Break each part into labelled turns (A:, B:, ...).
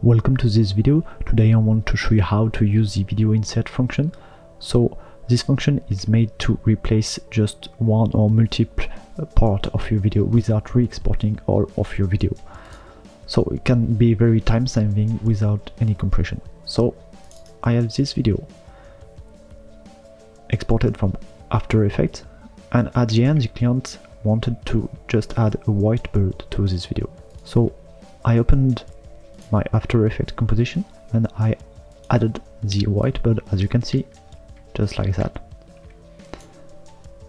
A: Welcome to this video. Today I want to show you how to use the video insert function. So this function is made to replace just one or multiple part of your video without re-exporting all of your video. So it can be very time saving without any compression. So I have this video exported from After Effects, and at the end the client wanted to just add a white bird to this video. So I opened my After Effects composition and I added the white bird, as you can see, just like that.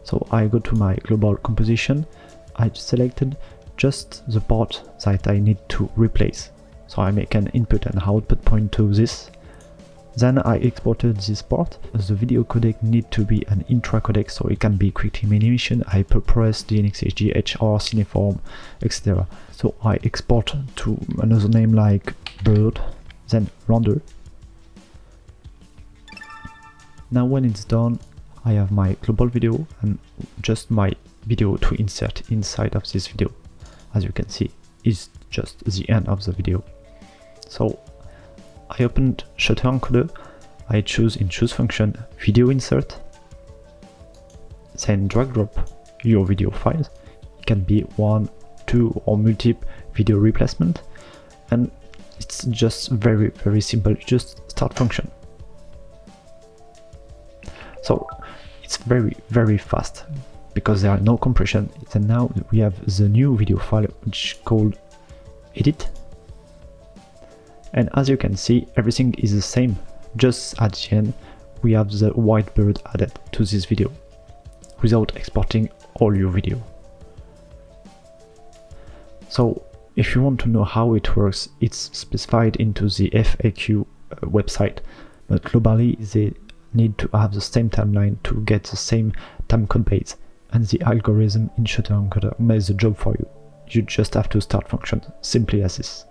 A: So I go to my global composition, I selected just the part that I need to replace. So I make an input and output point to this. Then I exported this part. The video codec need to be an intra codec, so it can be QuickTime Animation, HyperPress, DNxHD, HR, Cineform, etc. So I export to another name like bird, then render. Now when it's done, I have my global video and just my video to insert inside of this video. As you can see, it's just the end of the video. So I opened Shutter Encoder, I choose in choose function video insert, then drag drop your video files. It can be one, two or multiple video replacement, and it's just very simple, just start function. So it's very fast because there are no compression. And now we have the new video file which is called edit. And as you can see, everything is the same, just at the end we have the white bird added to this video without exporting all your video. So if you want to know how it works, it's specified into the FAQ website, but globally they need to have the same timeline to get the same timecode base, and the algorithm in Shutter Encoder makes the job for you. You just have to start function, simply as this.